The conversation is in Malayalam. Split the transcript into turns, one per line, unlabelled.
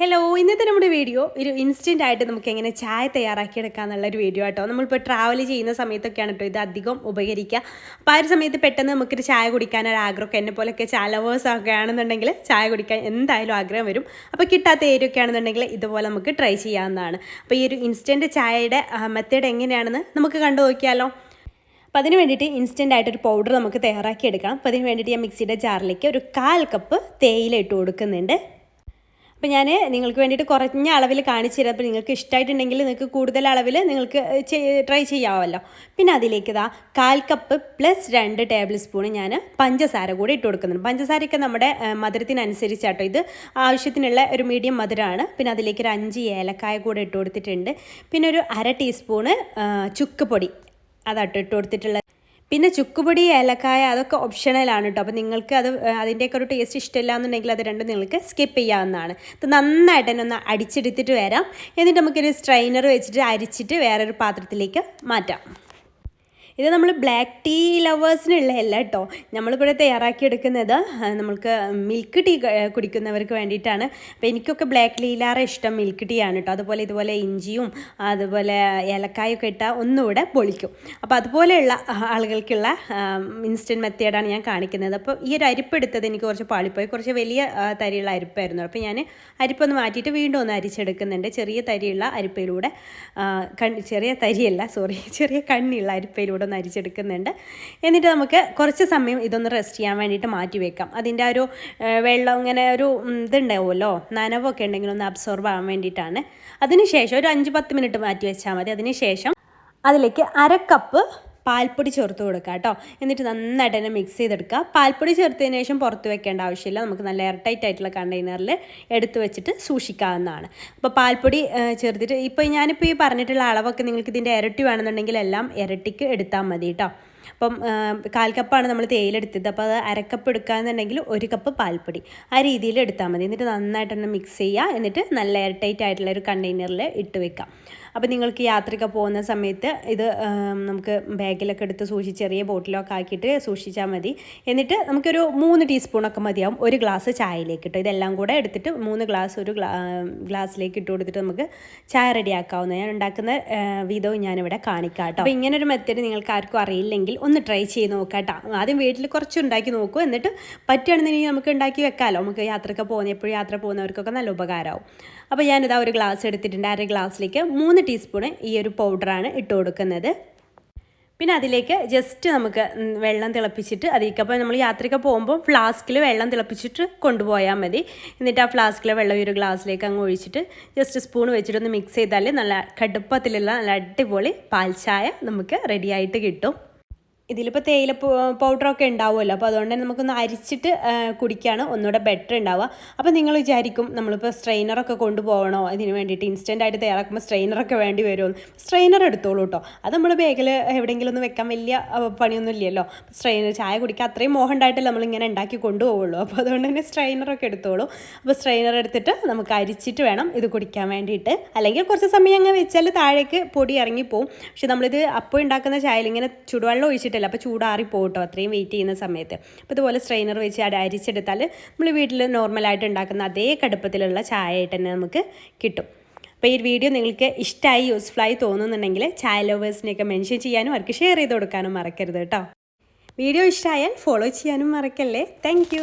ഹലോ, ഇന്നത്തെ നമ്മുടെ വീഡിയോ ഒരു ഇൻസ്റ്റൻ്റ് ആയിട്ട് നമുക്ക് എങ്ങനെ ചായ തയ്യാറാക്കിയെടുക്കാമെന്നുള്ളൊരു വീഡിയോ ആട്ടോ. നമ്മളിപ്പോൾ ട്രാവൽ ചെയ്യുന്ന സമയത്തൊക്കെയാണ് കേട്ടോ ഇത് അധികം ഉപകരിക്കുക. അപ്പോൾ ആ ഒരു സമയത്ത് പെട്ടെന്ന് നമുക്കൊരു ചായ കുടിക്കാനൊരു ആഗ്രഹമൊക്കെ എന്നെ പോലെയൊക്കെ ചായ ലവേഴ്സൊക്കെ ആണെന്നുണ്ടെങ്കിൽ ചായ കുടിക്കാൻ എന്തായാലും ആഗ്രഹം വരും. അപ്പോൾ കിട്ടാത്ത ഏരിയൊക്കെ ആണെന്നുണ്ടെങ്കിൽ ഇതുപോലെ നമുക്ക് ട്രൈ ചെയ്യാവുന്നതാണ്. അപ്പോൾ ഈ ഒരു ഇൻസ്റ്റൻറ്റ് ചായയുടെ മെത്തേഡ് എങ്ങനെയാണെന്ന് നമുക്ക് കണ്ടു നോക്കിയാലോ. അപ്പോൾ അതിന് വേണ്ടിയിട്ട് ഇൻസ്റ്റൻ്റ് ആയിട്ടൊരു പൗഡർ നമുക്ക് തയ്യാറാക്കിയെടുക്കാം. അപ്പോൾ അതിന് വേണ്ടിയിട്ട് ഞാൻ മിക്സിയുടെ ജാറിലേക്ക് ഒരു 1/4 കപ്പ് തേയില ഇട്ട് കൊടുക്കുന്നുണ്ട്. അപ്പോൾ ഞാൻ നിങ്ങൾക്ക് വേണ്ടിയിട്ട് കുറഞ്ഞ അളവിൽ കാണിച്ചു തരാം. അപ്പോൾ നിങ്ങൾക്ക് ഇഷ്ടമായിട്ടുണ്ടെങ്കിൽ നിങ്ങൾക്ക് കൂടുതൽ അളവിൽ നിങ്ങൾക്ക് ട്രൈ ചെയ്യാമല്ലോ. പിന്നെ അതിലേക്ക് 1/4 കപ്പ് പ്ലസ് 2 ടേബിൾ സ്പൂൺ ഞാൻ പഞ്ചസാര കൂടി ഇട്ട് കൊടുക്കുന്നുണ്ട്. പഞ്ചസാരയൊക്കെ നമ്മുടെ മധുരത്തിനനുസരിച്ചാട്ടോ, ഇത് ആവശ്യത്തിനുള്ള ഒരു മീഡിയം മധുരമാണ്. പിന്നെ അതിലേക്ക് ഒരു 5 ഏലക്കായ കൂടെ ഇട്ട് കൊടുത്തിട്ടുണ്ട്. പിന്നെ ഒരു 1/2 ടീസ്പൂണ് ചുക്ക് പൊടി അതാട്ടോ ഇട്ട് കൊടുത്തിട്ടുള്ളത്. പിന്നെ ചുക്കുപൊടി, ഏലക്കായ അതൊക്കെ ഓപ്ഷണലാണ് കേട്ടോ. അപ്പോൾ നിങ്ങൾക്ക് അതിൻ്റെയൊക്കെ ഒരു ടേസ്റ്റ് ഇഷ്ടമില്ല എന്നുണ്ടെങ്കിൽ അത് രണ്ടും നിങ്ങൾക്ക് സ്കിപ്പ് ചെയ്യാവുന്നതാണ്. ഇത് നന്നായിട്ട് തന്നെ ഒന്ന് അടിച്ചെടുത്തിട്ട് വരാം. എന്നിട്ട് നമുക്കൊരു സ്ട്രെയിനർ വെച്ചിട്ട് അരിച്ചിട്ട് വേറൊരു പാത്രത്തിലേക്ക് മാറ്റാം. ഇത് നമ്മൾ ബ്ലാക്ക് ടീ ലവേഴ്സിനുള്ളതല്ല കേട്ടോ. നമ്മളിവിടെ തയ്യാറാക്കിയെടുക്കുന്നത് നമ്മൾക്ക് മിൽക്ക് ടീ കുടിക്കുന്നവർക്ക് വേണ്ടിയിട്ടാണ്. അപ്പോൾ എനിക്കൊക്കെ ബ്ലാക്ക് ടീയിലേറെ ഇഷ്ടം മിൽക്ക് ടീ ആണ് കേട്ടോ. അതുപോലെ ഇതുപോലെ ഇഞ്ചിയും അതുപോലെ ഏലക്കായൊക്കെ ഇട്ടാൽ ഒന്നുകൂടെ പൊളിക്കും. അപ്പോൾ അതുപോലെയുള്ള ആളുകൾക്കുള്ള ഇൻസ്റ്റൻറ്റ് മെത്തേഡാണ് ഞാൻ കാണിക്കുന്നത്. അപ്പോൾ ഈ ഒരു അരിപ്പ് എടുത്തത് എനിക്ക് കുറച്ച് പാളിപ്പോയി, കുറച്ച് വലിയ തരിയുള്ള അരിപ്പായിരുന്നു. അപ്പോൾ ഞാൻ അരിപ്പൊന്ന് മാറ്റിയിട്ട് വീണ്ടും ഒന്ന് അരിച്ചെടുക്കുന്നുണ്ട്. ചെറിയ തരിയുള്ള അരിപ്പയിലൂടെ ചെറിയ കണ്ണിയുള്ള അരിപ്പയിലൂടെ ഒന്ന് അരിച്ചെടുക്കുന്നുണ്ട്. എന്നിട്ട് നമുക്ക് കുറച്ച് സമയം ഇതൊന്ന് റെസ്റ്റ് ചെയ്യാൻ വേണ്ടിയിട്ട് മാറ്റി വെക്കാം. അതിൻ്റെ ഒരു വെള്ളം ഇങ്ങനെ ഒരു ഇതുണ്ടാവുമല്ലോ, നനവൊക്കെ ഉണ്ടെങ്കിൽ ഒന്ന് അബ്സോർബ് ആവാൻ വേണ്ടിയിട്ടാണ്. അതിനുശേഷം ഒരു 5-10 മിനിറ്റ് മാറ്റി വെച്ചാൽ മതി. അതിനുശേഷം അതിലേക്ക് 1/2 കപ്പ് പാൽപ്പൊടി ചേർത്ത് കൊടുക്കുക കേട്ടോ. എന്നിട്ട് നന്നായിട്ട് തന്നെ മിക്സ് ചെയ്തെടുക്കുക. പാൽപ്പൊടി ചേർത്തതിന് ശേഷം പുറത്ത് വെക്കേണ്ട ആവശ്യമില്ല. നമുക്ക് നല്ല എയർ ടൈറ്റ് ആയിട്ടുള്ള കണ്ടെയ്നറിൽ എടുത്ത് വെച്ചിട്ട് സൂക്ഷിക്കാവുന്നതാണ്. അപ്പോൾ പാൽപ്പൊടി ചേർത്തിട്ട് ഇപ്പോൾ ഞാനിപ്പോൾ ഈ പറഞ്ഞിട്ടുള്ള അളവൊക്കെ നിങ്ങൾക്ക് ഇതിൻ്റെ ഇരട്ടി വേണമെന്നുണ്ടെങ്കിൽ എല്ലാം ഇരട്ടിക്ക് എടുത്താൽ മതി കേട്ടോ. അപ്പം 1/4 കപ്പാണ് നമ്മൾ തേയിലെടുത്തത്. അപ്പോൾ അത് 1/2 കപ്പ് എടുക്കുകയെന്നുണ്ടെങ്കിൽ 1 കപ്പ് പാൽപ്പൊടി ആ രീതിയിൽ എടുത്താൽ മതി. എന്നിട്ട് നന്നായിട്ട് തന്നെ മിക്സ് ചെയ്യുക. എന്നിട്ട് നല്ല എയർ ടൈറ്റ് ആയിട്ടുള്ള ഒരു കണ്ടെയ്നറിൽ ഇട്ട് വെക്കാം. അപ്പോൾ നിങ്ങൾക്ക് യാത്രയൊക്കെ പോകുന്ന സമയത്ത് ഇത് നമുക്ക് ബാഗിലൊക്കെ എടുത്ത് ചെറിയ ബോട്ടിലൊക്കെ ആക്കിയിട്ട് സൂക്ഷിച്ചാൽ മതി. എന്നിട്ട് നമുക്കൊരു 3 ടീസ്പൂണൊക്കെ മതിയാവും ഒരു ഗ്ലാസ് ചായയിലേക്ക് ഇട്ടോ. ഇതെല്ലാം കൂടെ എടുത്തിട്ട് 3 ഗ്ലാസ് ഒരു ഗ്ലാസ്സിലേക്ക് ഇട്ട് കൊടുത്തിട്ട് നമുക്ക് ചായ റെഡിയാക്കാവുന്നത്. ഞാൻ ഉണ്ടാക്കുന്ന വിധവും ഞാനിവിടെ കാണിക്കാം കേട്ടോ. അപ്പോൾ ഇങ്ങനൊരു മെത്തേഡ് നിങ്ങൾക്ക് ആർക്കും അറിയില്ലെങ്കിൽ ഒന്ന് ട്രൈ ചെയ്ത് നോക്കാം കേട്ടോ. ആദ്യം വീട്ടിൽ കുറച്ച് ഉണ്ടാക്കി നോക്കൂ. എന്നിട്ട് പറ്റുകയാണെന്നുണ്ടെങ്കിൽ നമുക്ക് ഉണ്ടാക്കി വെക്കാമല്ലോ. നമുക്ക് എപ്പോഴും യാത്ര പോകുന്നവർക്കൊക്കെ നല്ല ഉപകാരമാവും. അപ്പോൾ ഞാനിതാ ഒരു ഗ്ലാസ് എടുത്തിട്ടുണ്ട്. 1/2 ഗ്ലാസ്സിലേക്ക് 3 ടീസ്പൂൺ ഈ ഒരു പൗഡറാണ് ഇട്ട് കൊടുക്കുന്നത്. പിന്നെ അതിലേക്ക് ജസ്റ്റ് നമുക്ക് വെള്ളം തിളപ്പിച്ചിട്ട് അപ്പോൾ നമ്മൾ യാത്രയ്ക്ക് പോകുമ്പോൾ ഫ്ലാസ്കിൽ വെള്ളം തിളപ്പിച്ചിട്ട് കൊണ്ടുപോയാൽ മതി. എന്നിട്ട് ആ ഫ്ലാസ്കിലെ വെള്ളം ഈ ഒരു ഗ്ലാസ്സിലേക്ക് അങ്ങ് ഒഴിച്ചിട്ട് ജസ്റ്റ് സ്പൂൺ വെച്ചിട്ടൊന്ന് മിക്സ് ചെയ്താൽ നല്ല കടുപ്പത്തിലുള്ള നല്ല അടിപൊളി പാൽ ചായ നമുക്ക് റെഡിയായിട്ട് കിട്ടും. ഇതിലിപ്പോൾ തേയില പൗഡറൊക്കെ ഉണ്ടാവുമല്ലോ. അപ്പോൾ അതുകൊണ്ട് തന്നെ നമുക്കൊന്ന് അരിച്ചിട്ട് കുടിക്കുകയാണ് ഒന്നുകൂടെ ബെറ്റർ ഉണ്ടാവുക. അപ്പോൾ നിങ്ങൾ വിചാരിക്കും നമ്മളിപ്പോൾ സ്ട്രെയിനറൊക്കെ കൊണ്ടുപോകണോ ഇതിന് വേണ്ടിയിട്ട്, ഇൻസ്റ്റൻ്റ് ആയിട്ട് തയ്യാറാക്കുമ്പോൾ സ്ട്രെയിനറൊക്കെ വേണ്ടി വരുമോ? സ്ട്രെയിനർ എടുത്തോളൂ കേട്ടോ. അത് നമ്മൾ ബാഗിൽ എവിടെയെങ്കിലും ഒന്ന് വെക്കാൻ വലിയ പണിയൊന്നും ഇല്ലല്ലോ. സ്ട്രെയിനർ ചായ കുടിക്കുക അത്രയും മോഹം ഉണ്ടായിട്ടല്ല നമ്മളിങ്ങനെ ഉണ്ടാക്കി കൊണ്ടുപോകുള്ളൂ. അപ്പോൾ അതുകൊണ്ട് തന്നെ സ്ട്രെയിനറൊക്കെ എടുത്തോളൂ. അപ്പോൾ സ്ട്രെയിനർ എടുത്തിട്ട് നമുക്ക് അരിച്ചിട്ട് വേണം ഇത് കുടിക്കാൻ വേണ്ടിയിട്ട്. അല്ലെങ്കിൽ കുറച്ച് സമയം അങ്ങ് വെച്ചാൽ താഴേക്ക് പൊടി ഇറങ്ങിപ്പോവും. പക്ഷെ നമ്മളിത് അപ്പോൾ ഉണ്ടാക്കുന്ന ചായയിൽ ഇങ്ങനെ ചുടുവെള്ളം ഒഴിച്ചിട്ട് അപ്പോൾ ചൂടാറി പോകട്ടോ അത്രയും വെയിറ്റ് ചെയ്യുന്ന സമയത്ത്. അപ്പോൾ ഇതുപോലെ സ്ട്രെയിനർ വെച്ച് അരിച്ചെടുത്താൽ നമ്മൾ വീട്ടിൽ നോർമലായിട്ട് ഉണ്ടാക്കുന്ന അതേ കടുപ്പത്തിലുള്ള ചായ ആയിട്ട് തന്നെ നമുക്ക് കിട്ടും. അപ്പോൾ ഈ വീഡിയോ നിങ്ങൾക്ക് ഇഷ്ടമായി യൂസ്ഫുള്ളായി തോന്നുന്നുണ്ടെങ്കിൽ ചായ ലവേഴ്സിനെയൊക്കെ മെൻഷൻ ചെയ്യാനും അവർക്ക് ഷെയർ ചെയ്ത് കൊടുക്കാനും മറക്കരുത് കേട്ടോ. വീഡിയോ ഇഷ്ടമായാൽ ഫോളോ ചെയ്യാനും മറക്കല്ലേ. താങ്ക്